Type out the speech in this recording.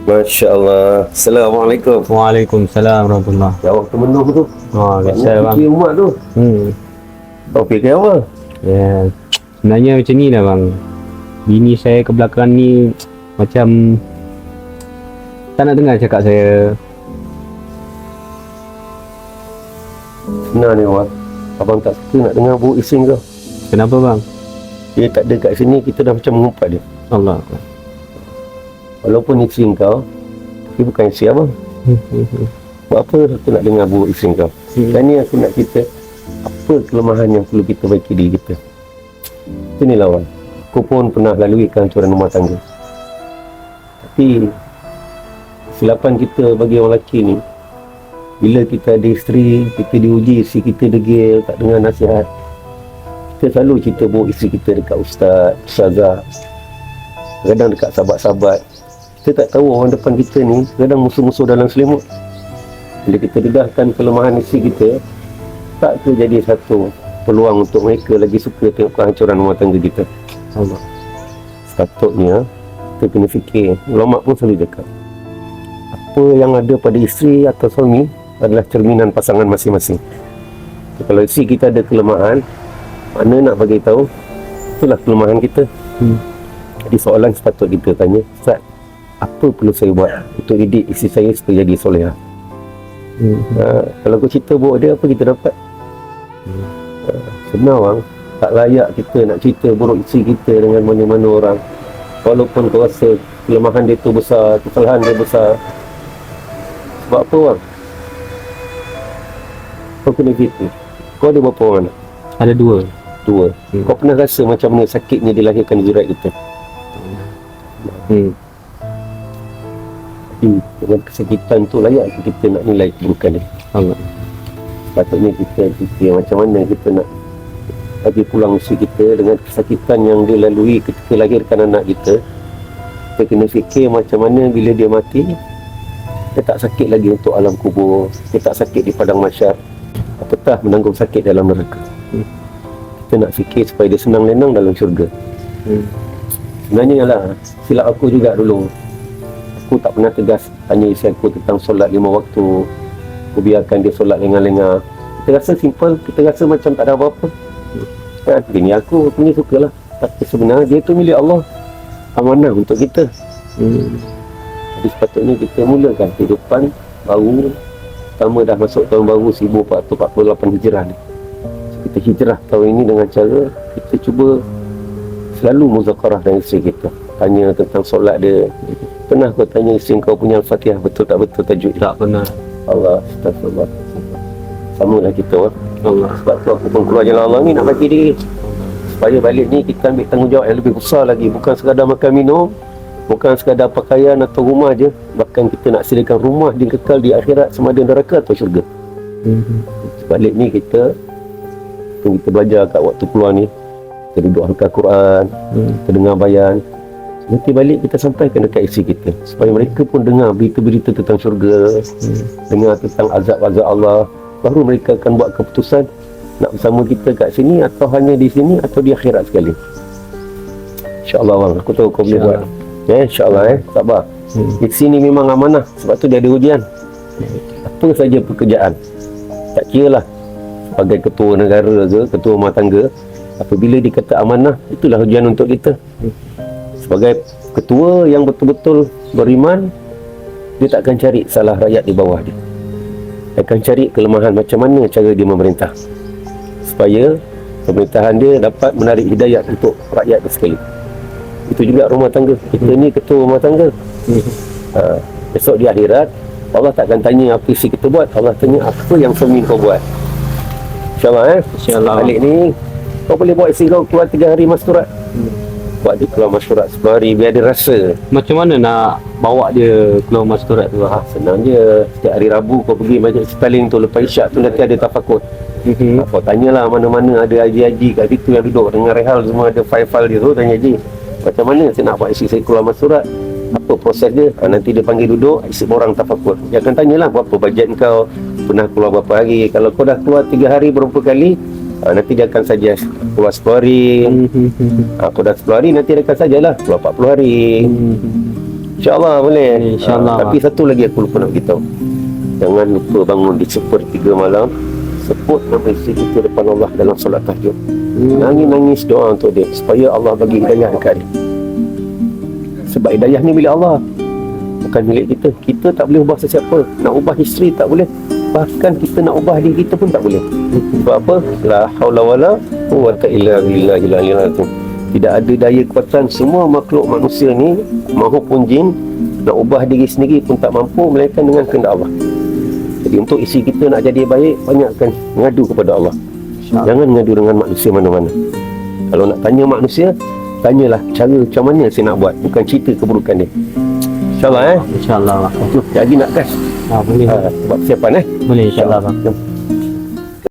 Masya Allah. Assalamualaikum. Waalaikumsalam warahmatullahi. Ya waktu menuh tu. Biasa bang. Fikir umat tu. Kau fikir apa? Ya, sebenarnya macam ni lah bang. Bini saya ke belakang ni macam tak nak dengar cakap saya. Senang ni awak. Abang tak suka nak dengar buruk isteri kau. Kenapa bang? Dia tak ada kat sini, kita dah macam mengumpat dia. Allah. Walaupun isteri kau, tapi bukan isteri abang. Buat apa aku nak dengar buruk isteri kau? Dan ni aku nak cerita apa kelemahan yang perlu kita baiki diri kita. Inilah awak. Aku pun pernah lalui kehancuran rumah tangga. Tapi kesilapan kita bagi orang lelaki ni, bila kita ada isteri, kita diuji, isteri kita degil, tak dengar nasihat, kita selalu cerita buruk isteri kita dekat ustaz, ustazah, kadang dekat sahabat-sahabat. Kita tak tahu orang depan kita ni kadang musuh-musuh dalam selimut. Bila kita dedahkan kelemahan isteri kita, tak tu jadi satu peluang untuk mereka lagi suka tengok kehancuran rumah tangga kita. Allah. Sepatutnya kita kena fikir, ulama pun selalu cakap, apa yang ada pada isteri atau suami adalah cerminan pasangan masing-masing. Kalau isteri kita ada kelemahan, mana nak bagi tahu itulah kelemahan kita. Jadi soalan sepatut kita tanya, Ustaz, apa perlu saya buat untuk didik isteri saya supaya jadi solehah? Kalau aku cerita buruk dia, apa kita dapat? Senang bang, tak layak kita nak cerita buruk isteri kita dengan mana-mana orang. Walaupun kau rasa kelemahan dia tu besar, kesalahan dia besar. Sebab apa bang? Kau kena fikir, kau ada berapa orang anak? Ada dua. Kau pernah rasa macam mana sakitnya dilahirkan di jirat kita? Dengan kesakitan tu layak kita nak nilai bukan dia. Allah. Patutnya kita fikir macam mana kita nak bagi pulang isteri kita dengan kesakitan yang dia lalui ketika lahirkan anak kita. Kita kena fikir macam mana bila dia mati, dia tak sakit lagi untuk alam kubur, dia tak sakit di padang mahsyar, apatah menanggung sakit dalam neraka. Kita nak fikir supaya dia senang lenang dalam syurga. Sebenarnya lah, silap aku juga dulu. Aku tak pernah tegas tanya isteri aku tentang solat 5 waktu. Aku biarkan dia solat lengah-lengah. Kita rasa simple, kita rasa macam tak ada apa-apa. Bini aku ni sukalah. Tapi sebenarnya dia tu milik Allah, amanah untuk kita. Jadi sepatutnya kita mulakan kehidupan baru. Pertama dah masuk tahun baru 1448 Hijrah ni. So, kita hijrah tahun ini dengan cara kita cuba selalu muzakarah dengan isteri kita. Tanya tentang solat dia. Pernah kau tanya isteri kau punya Al-Fatihah betul tak betul tajuk? Tak pernah. Allah, astagfirullah. Sama lah kita Allah. Sebab tu aku pun keluar jalan Allah ni nak bagi diri, supaya balik ni kita ambil tanggungjawab yang lebih besar lagi. Bukan sekadar makan minum, bukan sekadar pakaian atau rumah je, bahkan kita nak sediakan rumah yang kekal di akhirat sama ada neraka atau syurga. Balik ni kita belajar kat waktu keluar ni, kita duduk halqa Quran, kita dengar bayan. Nanti balik kita sampaikan dekat isteri kita supaya mereka pun dengar berita-berita tentang syurga, dengar tentang azab-azab Allah. Baru mereka akan buat keputusan nak bersama kita kat sini atau hanya di sini atau di akhirat sekali. InsyaAllah bang, aku tahu kau boleh buat. InsyaAllah sabar. Di sini memang amanah, sebab tu dia ada ujian. Apa saja pekerjaan, tak kira lah sebagai ketua negara ke, ketua rumah tangga, apabila dikata amanah, itulah ujian untuk kita. Sebagai ketua yang betul-betul beriman, dia tak akan cari salah rakyat di bawah dia. Dia akan cari kelemahan macam mana cara dia memerintah, supaya pemerintahan dia dapat menarik hidayat untuk rakyat sekali. Itu juga rumah tangga. Kita ni ketua rumah tangga. Besok di akhirat, Allah tak akan tanya apa isi kita buat. Allah tanya apa yang suami kau buat. InsyaAllah InsyaAllah. Balik ni kau boleh buat isi kau keluar 3 hari masturat. Buat dia keluar masyurat 10 hari biar dia rasa. Macam mana nak bawa dia keluar masyurat tu? Senang je. Setiap hari Rabu kau pergi majlis Stalin tu, lepas isyak tu nanti ada tafakur. Kau tanyalah mana-mana ada haji-haji kat situ yang duduk dengan rehal semua, ada file-file dia tu, tanya haji, macam mana saya nak buat isteri saya keluar masyurat, apa proses dia. Nanti dia panggil duduk, isi orang tafakur. Dia akan tanyalah berapa bajet kau, pernah keluar berapa hari. Kalau kau dah keluar 3 hari berapa kali, nanti dia akan suggest keluar 10 hari. Aku dah 10 hari, nanti dia akan sajalah keluar 40 hari. InsyaAllah boleh. InsyaAllah. Tapi satu lagi aku lupa nak beritahu. Jangan lupa bangun di 1/3 malam. Sebut nama isteri kita depan Allah dalam solat tahajud. Nangis-nangis doa untuk dia supaya Allah bagi hidayah dekat dia. Sebab hidayah ni milik Allah, bukan milik kita. Kita tak boleh ubah sesiapa. Nak ubah isteri tak boleh. Bahkan kita nak ubah diri kita pun tak boleh. Sebab apa? La haula wala quwwata illa billahil aliyyil azim. Tidak ada daya kekuatan semua makhluk manusia ni maupun jin nak ubah diri sendiri pun tak mampu melainkan dengan kehendak Allah. Jadi untuk isi kita nak jadi baik, banyakkan ngadu kepada Allah. Jangan ngadu dengan manusia mana-mana. Kalau nak tanya manusia, tanyalah cara macam mana saya nak buat, bukan cerita keburukan dia. InsyaAllah InsyaAllah bang. Jadi nak kas Boleh. buat persiapan Boleh insyaAllah bang. Jom.